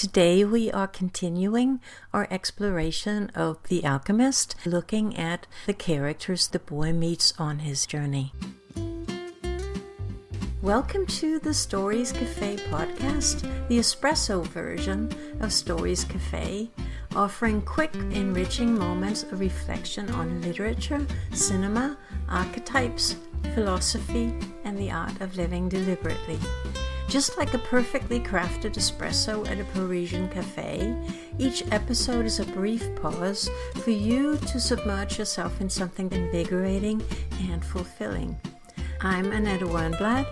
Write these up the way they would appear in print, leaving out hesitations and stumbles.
today we are continuing our exploration of The Alchemist, looking at the characters the boy meets on his journey. Welcome to the Stories Cafe podcast, the espresso version of Stories Cafe, offering quick, enriching moments of reflection on literature, cinema, archetypes, philosophy, and the art of living deliberately. Just like a perfectly crafted espresso at a Parisian cafe, each episode is a brief pause for you to submerge yourself in something invigorating and fulfilling. I'm Annette Wernblad,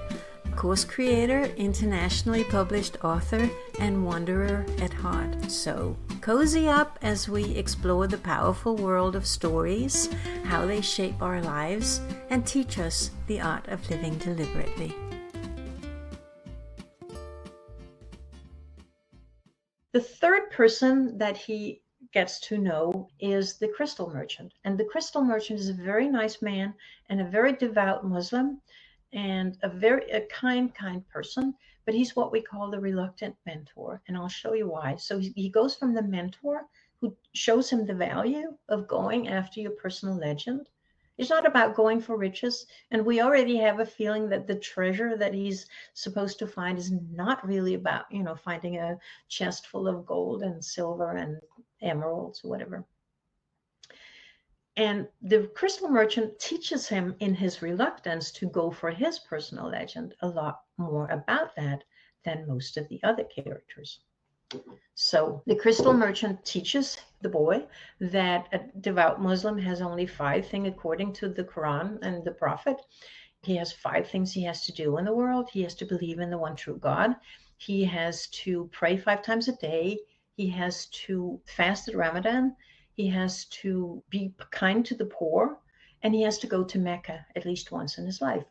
course creator, internationally published author, and wanderer at heart. So, cozy up as we explore the powerful world of stories, how they shape our lives, and teach us the art of living deliberately. The third person that he gets to know is the crystal merchant. And the crystal merchant is a very nice man and a very devout Muslim and a kind person, but he's what we call the reluctant mentor. And I'll show you why. So he goes from the mentor who shows him the value of going after your personal legend. It's not about going for riches. And we already have a feeling that the treasure that he's supposed to find is not really about, finding a chest full of gold and silver and emeralds or whatever. And the crystal merchant teaches him in his reluctance to go for his personal legend a lot more about that than most of the other characters. So the crystal merchant teaches the boy that a devout Muslim has only 5 things according to the Quran and the Prophet. He has 5 things he has to do in the world. He has to believe in the one true God. He has to pray 5 times a day. He has to fast at Ramadan. He has to be kind to the poor. And he has to go to Mecca at least once in his life.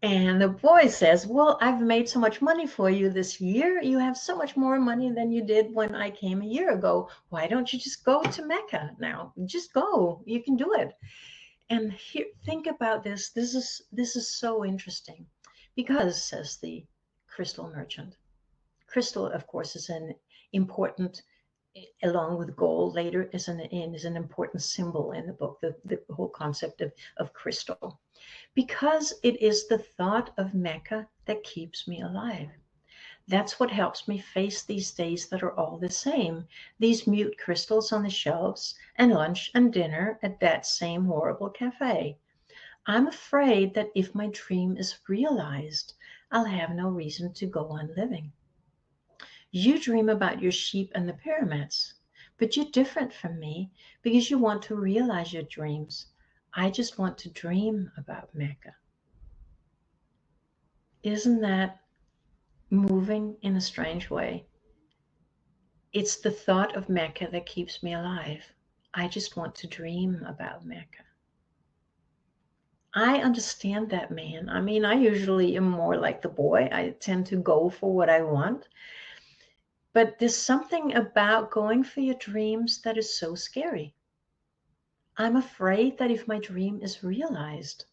And the boy says, well, I've made so much money for you this year. You have so much more money than you did when I came a year ago. Why don't you just go to Mecca now? Just go. You can do it. And here, think about this. This is so interesting because, says the crystal merchant, crystal, of course, is an important, along with gold later, is an important symbol in the book, the whole concept of crystal. Because it is the thought of Mecca that keeps me alive. That's what helps me face these days that are all the same. These mute crystals on the shelves and lunch and dinner at that same horrible cafe. I'm afraid that if my dream is realized, I'll have no reason to go on living. You dream about your sheep and the pyramids, but you're different from me because you want to realize your dreams. I just want to dream about Mecca. Isn't that moving in a strange way? It's the thought of Mecca that keeps me alive. I just want to dream about Mecca. I understand that man. I mean, I usually am more like the boy. I tend to go for what I want. But there's something about going for your dreams that is so scary. I'm afraid that if my dream is realized,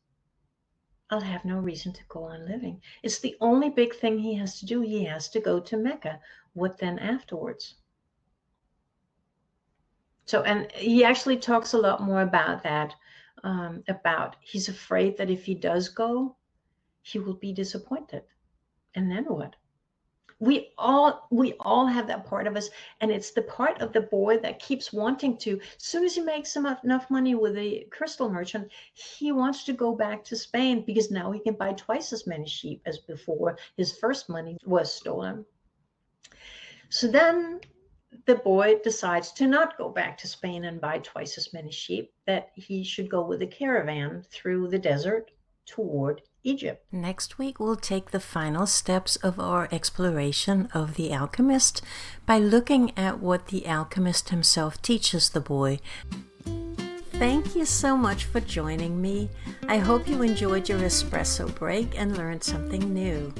I'll have no reason to go on living. It's the only big thing he has to do. He has to go to Mecca. What then afterwards? So, and he actually talks a lot more about that, about he's afraid that if he does go, he will be disappointed. And then what? We all have that part of us, and it's the part of the boy that keeps wanting to, as soon as he makes enough money with the crystal merchant, he wants to go back to Spain because now he can buy twice as many sheep as before his first money was stolen. So then the boy decides to not go back to Spain and buy twice as many sheep, that he should go with a caravan through the desert toward Egypt. Next week, we'll take the final steps of our exploration of the alchemist by looking at what the alchemist himself teaches the boy. Thank you so much for joining me. I hope you enjoyed your espresso break and learned something new.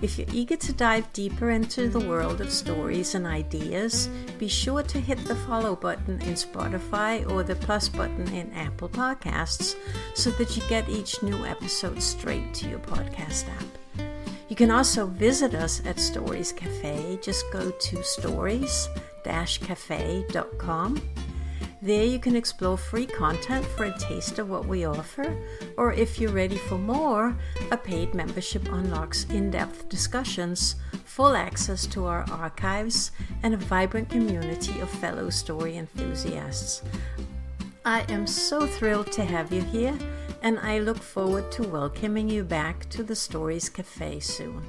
If you're eager to dive deeper into the world of stories and ideas, be sure to hit the follow button in Spotify or the plus button in Apple Podcasts so that you get each new episode straight to your podcast app. You can also visit us at Stories Cafe. Just go to stories-cafe.com. There you can explore free content for a taste of what we offer, or if you're ready for more, a paid membership unlocks in-depth discussions, full access to our archives, and a vibrant community of fellow story enthusiasts. I am so thrilled to have you here, and I look forward to welcoming you back to the Stories Cafe soon.